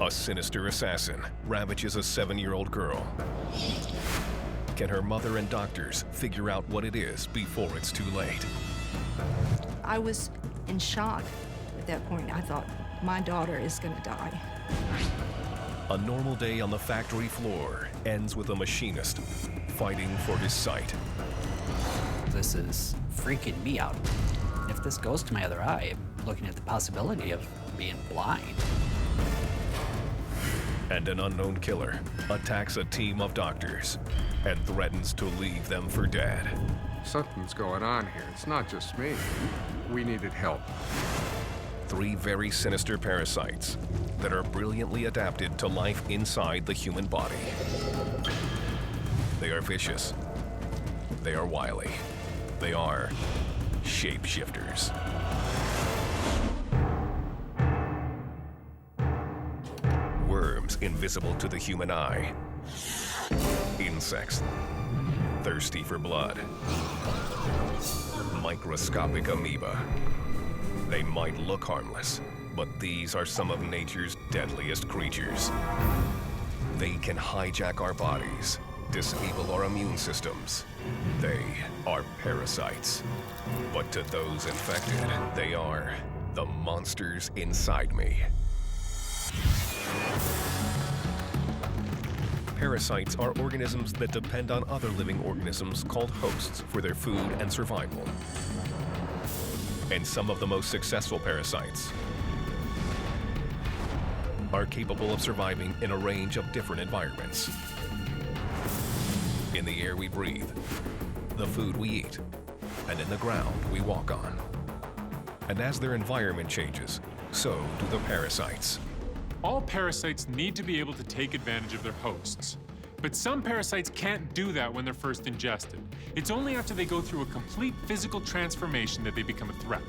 A sinister assassin ravages a 7-year-old girl. Can her mother and doctors figure out what it is before it's too late? I was in shock at that point. I thought, my daughter is going to die. A normal day on the factory floor ends with a machinist fighting for his sight. This is freaking me out. If this goes to my other eye, I'm looking at the possibility of being blind. And an unknown killer attacks a team of doctors and threatens to leave them for dead. Something's going on here. It's not just me. We needed help. 3 very sinister parasites that are brilliantly adapted to life inside the human body. They are vicious. They are wily. They are shapeshifters. Worms invisible to the human eye. Insects thirsty for blood. Microscopic amoeba. They might look harmless, but these are some of nature's deadliest creatures. They can hijack our bodies, disable our immune systems. They are parasites. But to those infected, they are the monsters inside me. Parasites are organisms that depend on other living organisms called hosts for their food and survival. And some of the most successful parasites are capable of surviving in a range of different environments. In the air we breathe, the food we eat, and in the ground we walk on. And as their environment changes, so do the parasites. All parasites need to be able to take advantage of their hosts. But some parasites can't do that when they're first ingested. It's only after they go through a complete physical transformation that they become a threat.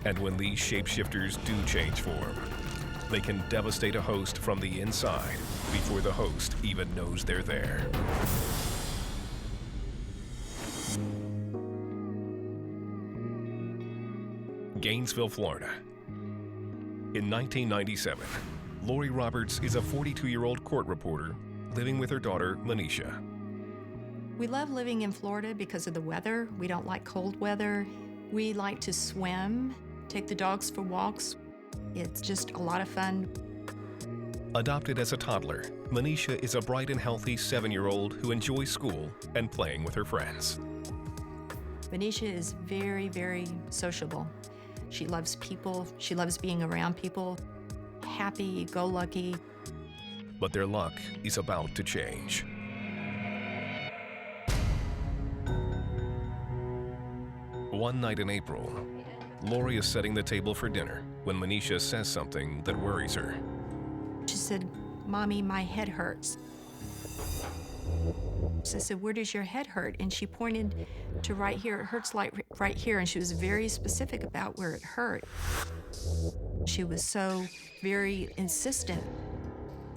And when these shapeshifters do change form, they can devastate a host from the inside before the host even knows they're there. Gainesville, Florida. In 1997, Lori Roberts is a 42-year-old court reporter living with her daughter, Manisha. We love living in Florida because of the weather. We don't like cold weather. We like to swim, take the dogs for walks. It's just a lot of fun. Adopted as a toddler, Manisha is a bright and healthy 7-year-old who enjoys school and playing with her friends. Manisha is very, very sociable. She loves people. She loves being around people. Happy, go lucky. But their luck is about to change. One night in April, Lori is setting the table for dinner when Manisha says something that worries her. She said, "Mommy, my head hurts." So I said, "Where does your head hurt?" And she pointed to right here. It hurts like right here. And she was very specific about where it hurt. She was so very insistent.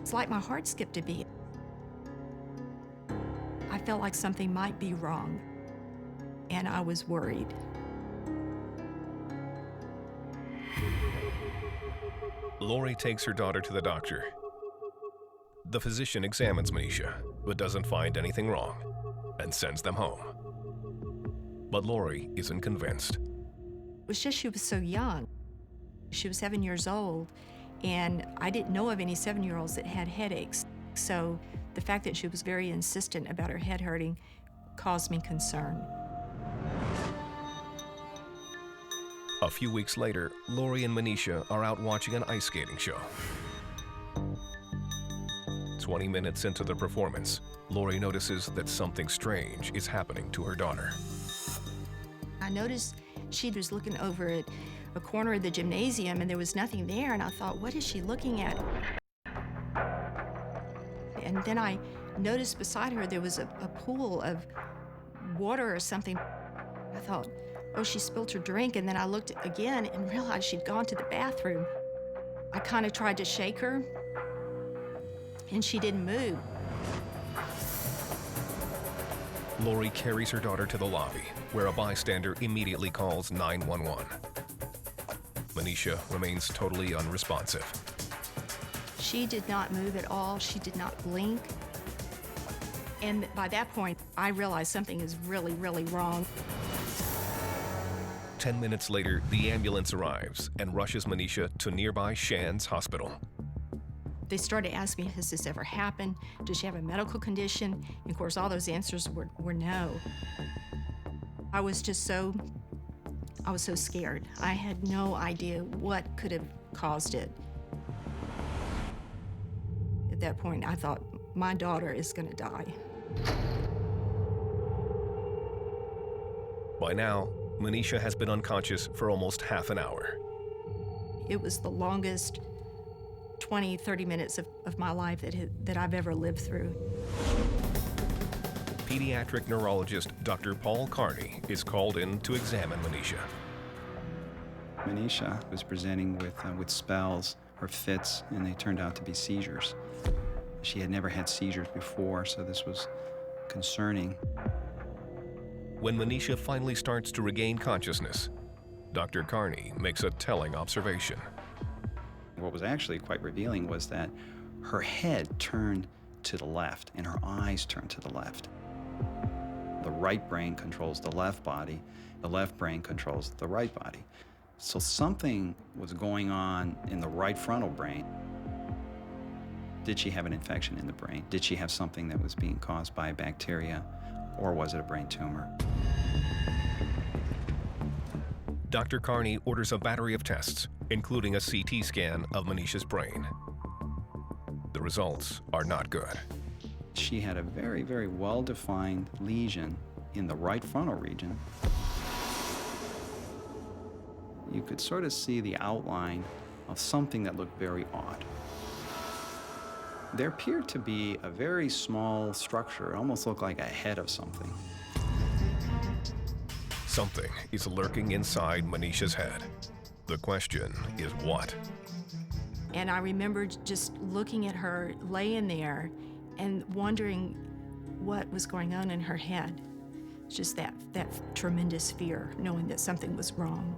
It's like my heart skipped a beat. I felt like something might be wrong, and I was worried. Lori takes her daughter to the doctor. The physician examines Manisha, but doesn't find anything wrong, and sends them home. But Lori isn't convinced. It was just she was so young. She was 7 years old, and I didn't know of any 7-year-olds that had headaches. So the fact that she was very insistent about her head hurting caused me concern. A few weeks later, Lori and Manisha are out watching an ice skating show. 20 minutes into the performance, Lori notices that something strange is happening to her daughter. I noticed she was looking over at a corner of the gymnasium, and there was nothing there, and I thought, what is she looking at? And then I noticed beside her there was a pool of water or something. I thought, oh, she spilled her drink, and then I looked again and realized she'd gone to the bathroom. I kind of tried to shake her, and she didn't move. Lori carries her daughter to the lobby, where a bystander immediately calls 911. Manisha remains totally unresponsive. She did not move at all. She did not blink. And by that point, I realized something is really, really wrong. 10 minutes later, the ambulance arrives and rushes Manisha to nearby Shands Hospital. They started asking me, has this ever happened? Does she have a medical condition? And of course, all those answers were no. I was so scared. I had no idea what could have caused it. At that point, I thought, my daughter is gonna die. By now, Manisha has been unconscious for almost half an hour. It was the longest 20, 30 minutes of my life that I've ever lived through. Pediatric neurologist Dr. Paul Carney is called in to examine Manisha. Manisha was presenting with spells or fits, and they turned out to be seizures. She had never had seizures before, so this was concerning. When Manisha finally starts to regain consciousness, Dr. Carney makes a telling observation. What was actually quite revealing was that her head turned to the left and her eyes turned to the left. The right brain controls the left body, the left brain controls the right body. So something was going on in the right frontal brain. Did she have an infection in the brain? Did she have something that was being caused by a bacteria, or was it a brain tumor? Dr. Carney orders a battery of tests, including a CT scan of Manisha's brain. The results are not good. She had a very, very well-defined lesion in the right frontal region. You could sort of see the outline of something that looked very odd. There appeared to be a very small structure. It almost looked like a head of something. Something is lurking inside Manisha's head. The question is what? And I remember just looking at her laying there and wondering what was going on in her head. Just that tremendous fear, knowing that something was wrong.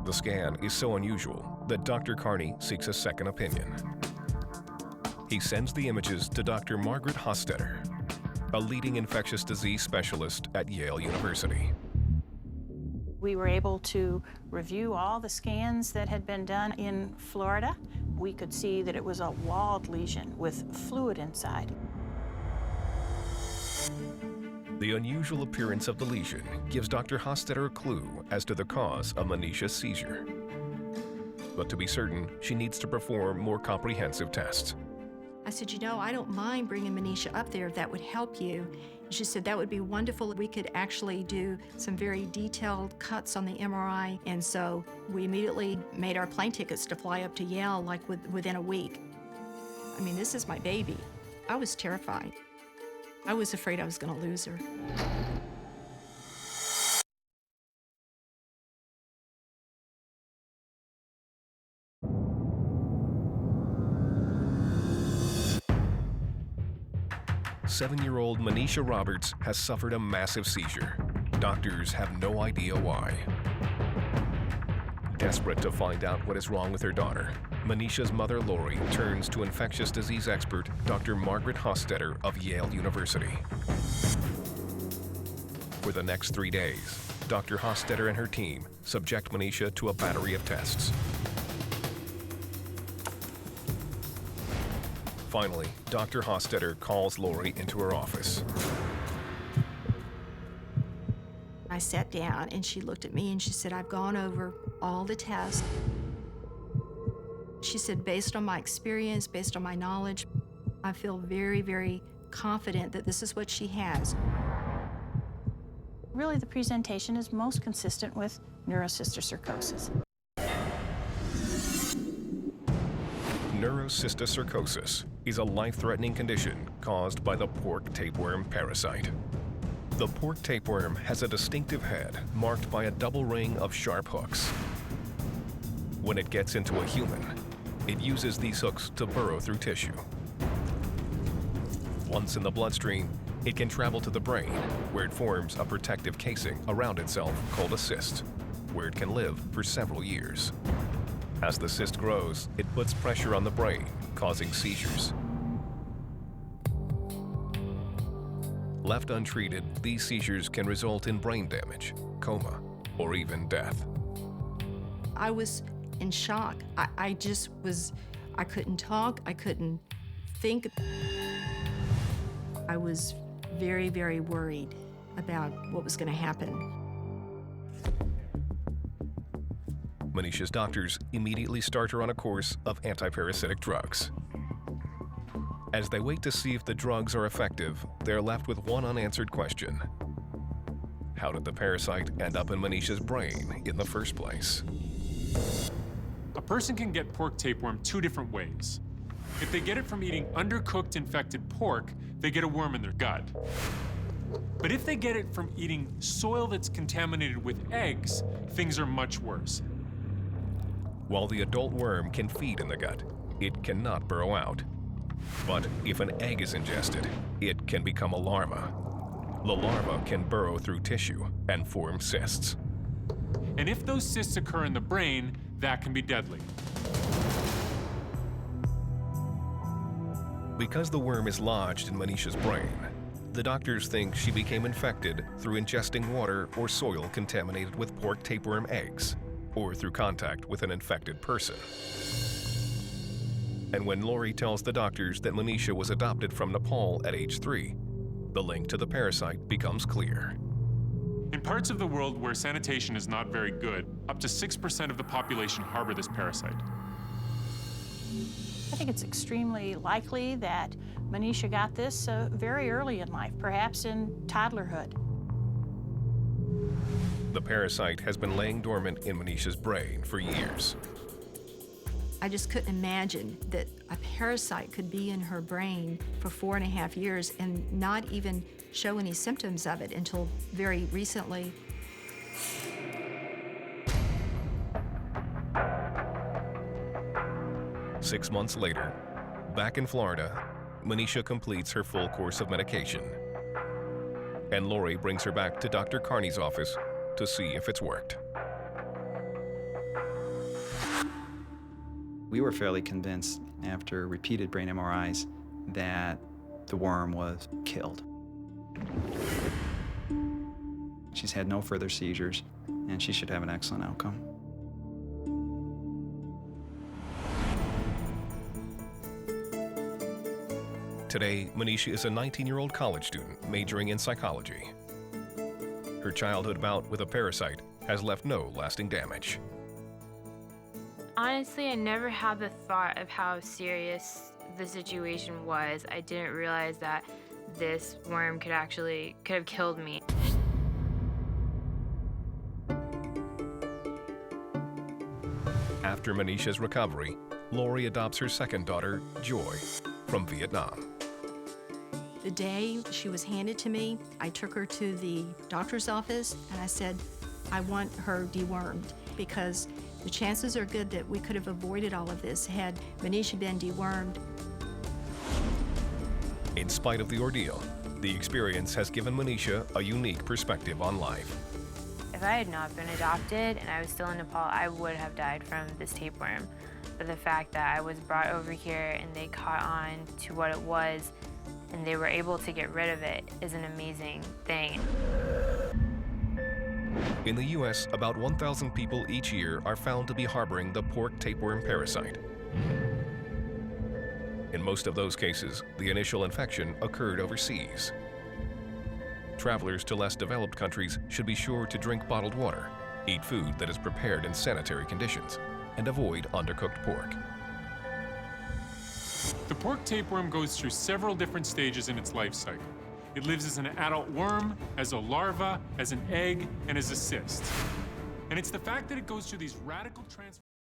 The scan is so unusual that Dr. Carney seeks a second opinion. He sends the images to Dr. Margaret Hostetter, a leading infectious disease specialist at Yale University. We were able to review all the scans that had been done in Florida. We could see that it was a walled lesion with fluid inside. The unusual appearance of the lesion gives Dr. Hostetter a clue as to the cause of Manisha's seizure. But to be certain, she needs to perform more comprehensive tests. I said, you know, I don't mind bringing Manisha up there if that would help you. And she said that would be wonderful if we could actually do some very detailed cuts on the MRI. And so we immediately made our plane tickets to fly up to Yale like within a week. I mean, this is my baby. I was terrified. I was afraid I was going to lose her. Seven-year-old Manisha Roberts has suffered a massive seizure. Doctors have no idea why. Desperate to find out what is wrong with her daughter, Manisha's mother, Lori, turns to infectious disease expert Dr. Margaret Hostetter of Yale University. For the next 3 days, Dr. Hostetter and her team subject Manisha to a battery of tests. Finally, Dr. Hostetter calls Lori into her office. I sat down and she looked at me and she said, I've gone over all the tests. She said, based on my experience, based on my knowledge, I feel very, very confident that this is what she has. Really, the presentation is most consistent with neurocysticercosis. Neurocysticercosis is a life-threatening condition caused by the pork tapeworm parasite. The pork tapeworm has a distinctive head marked by a double ring of sharp hooks. When it gets into a human, it uses these hooks to burrow through tissue. Once in the bloodstream, it can travel to the brain, where it forms a protective casing around itself called a cyst. where it can live for several years. As the cyst grows, it puts pressure on the brain, causing seizures. Left untreated, these seizures can result in brain damage, coma, or even death. I was in shock. I couldn't talk, I couldn't think. I was very, very worried about what was going to happen. Manisha's doctors immediately start her on a course of antiparasitic drugs. As they wait to see if the drugs are effective, they're left with one unanswered question. How did the parasite end up in Manisha's brain in the first place? A person can get pork tapeworm 2 different ways. If they get it from eating undercooked infected pork, they get a worm in their gut. But if they get it from eating soil that's contaminated with eggs, things are much worse. While the adult worm can feed in the gut, it cannot burrow out. But if an egg is ingested, it can become a larva. The larva can burrow through tissue and form cysts. And if those cysts occur in the brain, that can be deadly. Because the worm is lodged in Manisha's brain, the doctors think she became infected through ingesting water or soil contaminated with pork tapeworm eggs, or through contact with an infected person. And when Lori tells the doctors that Manisha was adopted from Nepal at age 3, the link to the parasite becomes clear. In parts of the world where sanitation is not very good, up to 6% of the population harbor this parasite. I think it's extremely likely that Manisha got this very early in life, perhaps in toddlerhood. The parasite has been laying dormant in Manisha's brain for years. I just couldn't imagine that a parasite could be in her brain for 4.5 years and not even show any symptoms of it until very recently. Six months later, back in Florida, Manisha completes her full course of medication. And Lori brings her back to Dr. Carney's office to see if it's worked. We were fairly convinced after repeated brain MRIs that the worm was killed. She's had no further seizures, and she should have an excellent outcome. Today, Manisha is a 19-year-old college student majoring in psychology. Her childhood bout with a parasite has left no lasting damage. Honestly, I never had the thought of how serious the situation was. I didn't realize that this worm could have killed me. After Manisha's recovery, Lori adopts her second daughter, Joy, from Vietnam. The day she was handed to me, I took her to the doctor's office and I said, I want her dewormed because the chances are good that we could have avoided all of this had Manisha been dewormed. In spite of the ordeal, the experience has given Manisha a unique perspective on life. If I had not been adopted and I was still in Nepal, I would have died from this tapeworm. But the fact that I was brought over here and they caught on to what it was and they were able to get rid of it is an amazing thing. In the U.S., about 1,000 people each year are found to be harboring the pork tapeworm parasite. In most of those cases, the initial infection occurred overseas. Travelers to less developed countries should be sure to drink bottled water, eat food that is prepared in sanitary conditions, and avoid undercooked pork. The pork tapeworm goes through several different stages in its life cycle. It lives as an adult worm, as a larva, as an egg, and as a cyst. And it's the fact that it goes through these radical transformations